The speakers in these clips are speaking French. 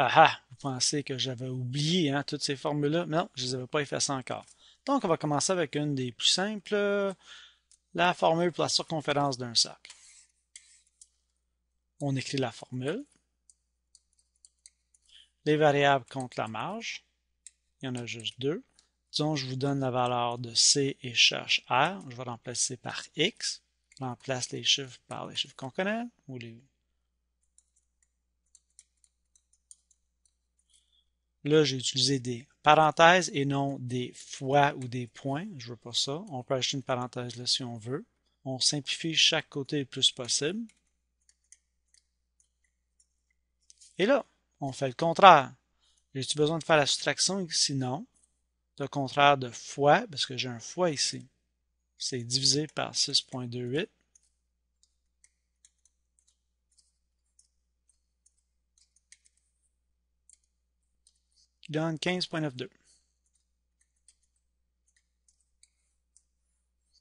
Ah ah, vous pensez que j'avais oublié toutes ces formules-là? Non, je ne les avais pas effacées encore. Donc, on va commencer avec une des plus simples, la formule pour la circonférence d'un cercle. On écrit la formule. Les variables contre la marge. Il y en a juste deux. Disons, je vous donne la valeur de C et je cherche R. Je vais remplacer par X. Je remplace les chiffres par les chiffres qu'on connaît. Là, j'ai utilisé des parenthèses et non des fois ou des points. Je veux pas ça. On peut ajouter une parenthèse là si on veut. On simplifie chaque côté le plus possible. Et là, on fait le contraire. J'ai-tu besoin de faire la soustraction ici? Non. Le contraire de fois, parce que j'ai un fois ici. C'est divisé par 6,28. Qui donne 15,92.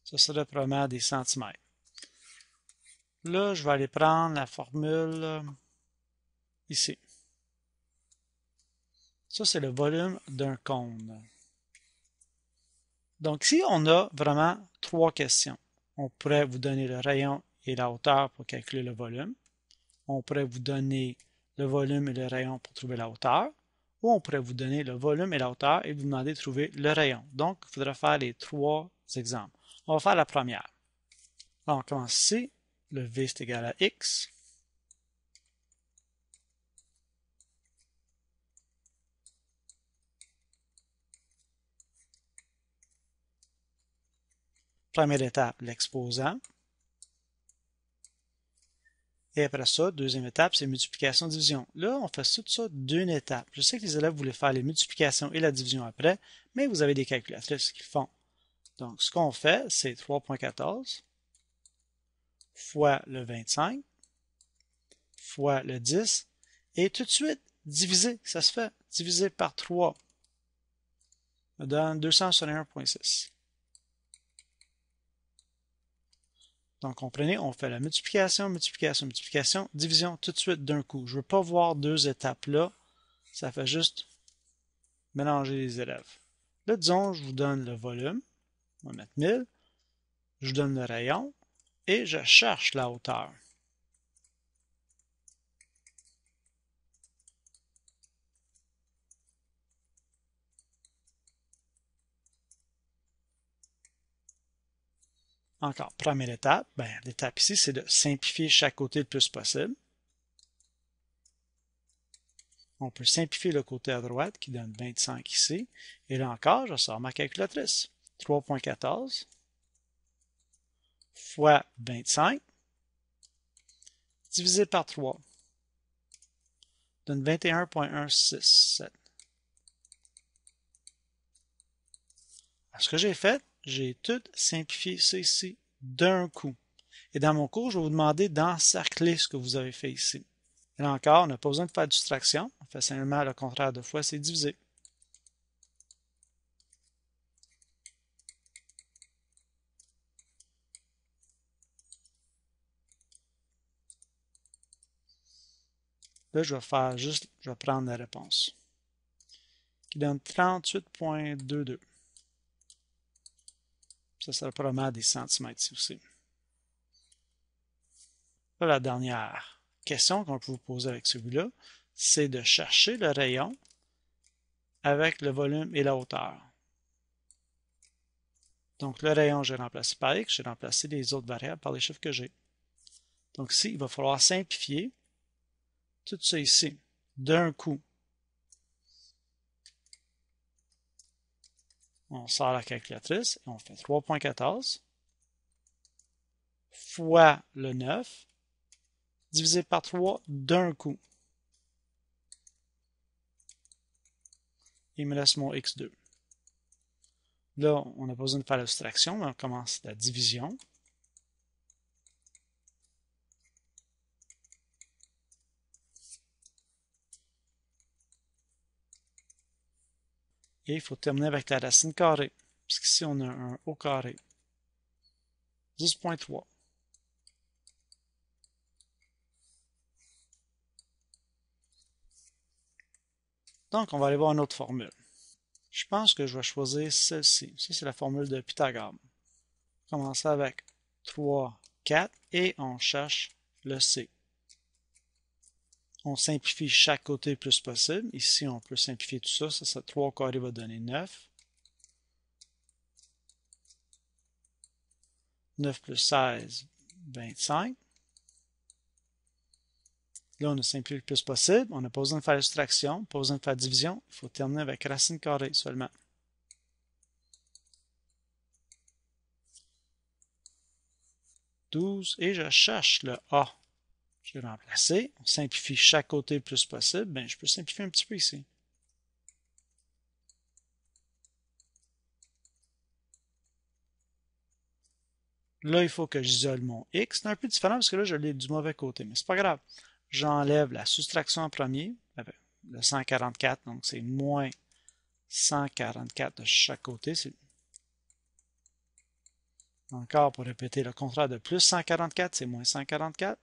Ça serait probablement des centimètres. Là, je vais aller prendre la formule ici. Ça, c'est le volume d'un cône. Donc, ici, on a vraiment trois questions. On pourrait vous donner le rayon et la hauteur pour calculer le volume. On pourrait vous donner le volume et le rayon pour trouver la hauteur. Ou on pourrait vous donner le volume et la hauteur et vous demander de trouver le rayon. Donc, il faudra faire les trois exemples. On va faire la première. Alors, on commence ici. Le V est égal à X. Première étape, l'exposant. Et après ça, deuxième étape, c'est multiplication-division. Là, on fait tout ça d'une étape. Je sais que les élèves voulaient faire les multiplications et la division après, mais vous avez des calculatrices qui font. Donc, ce qu'on fait, c'est 3,14 fois le 25 fois le 10 et tout de suite, diviser. Ça se fait. Diviser par 3 me donne 261,6. Donc, comprenez, on fait la multiplication, multiplication, multiplication, division tout de suite d'un coup. Je ne veux pas voir deux étapes là. Ça fait juste mélanger les élèves. Là, disons, je vous donne le volume. On va mettre 1000. Je vous donne le rayon. Et je cherche la hauteur. Encore, première étape. L'étape ici, c'est de simplifier chaque côté le plus possible. On peut simplifier le côté à droite qui donne 25 ici. Et là encore, je sors ma calculatrice. 3,14 fois 25 divisé par 3 donne 21,167. Ce que j'ai fait, j'ai tout simplifié ça ici d'un coup. Et dans mon cours, je vais vous demander d'encercler ce que vous avez fait ici. Et là encore, on n'a pas besoin de faire de soustraction. On fait simplement le contraire de fois, c'est diviser. Là, je vais prendre la réponse, qui donne 38,22. Ça sera probablement des centimètres ici aussi. Là, la dernière question qu'on peut vous poser avec celui-là, c'est de chercher le rayon avec le volume et la hauteur. Donc, le rayon, j'ai remplacé par X, j'ai remplacé les autres variables par les chiffres que j'ai. Donc ici, il va falloir simplifier tout ça ici d'un coup. On sort la calculatrice et on fait 3,14 fois le 9 divisé par 3 d'un coup. Il me laisse mon x2. Là, on n'a pas besoin de faire la soustraction, mais on commence la division. Et il faut terminer avec la racine carrée, puisqu'ici on a un au carré. 10,3. Donc, on va aller voir une autre formule. Je pense que je vais choisir celle-ci. Ça, c'est la formule de Pythagore. Commencer avec 3, 4 et on cherche le C. On simplifie chaque côté le plus possible. Ici, on peut simplifier tout ça. Ça 3 carré va donner 9. 9 plus 16, 25. Là, on a simplifié le plus possible. On n'a pas besoin de faire la soustraction, pas besoin de faire la division. Il faut terminer avec racine carrée seulement. 12 et je cherche le A. Je l'ai remplacé. On simplifie chaque côté le plus possible. Ben, je peux simplifier un petit peu ici. Là, il faut que j'isole mon X. C'est un peu différent parce que là, je l'ai du mauvais côté, mais c'est pas grave. J'enlève la soustraction en premier, avec le 144, donc c'est moins 144 de chaque côté. Encore pour répéter le contraire de plus 144, c'est moins 144.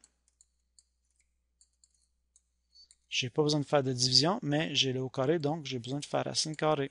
J'ai pas besoin de faire de division, mais j'ai le haut carré, donc j'ai besoin de faire racine carrée.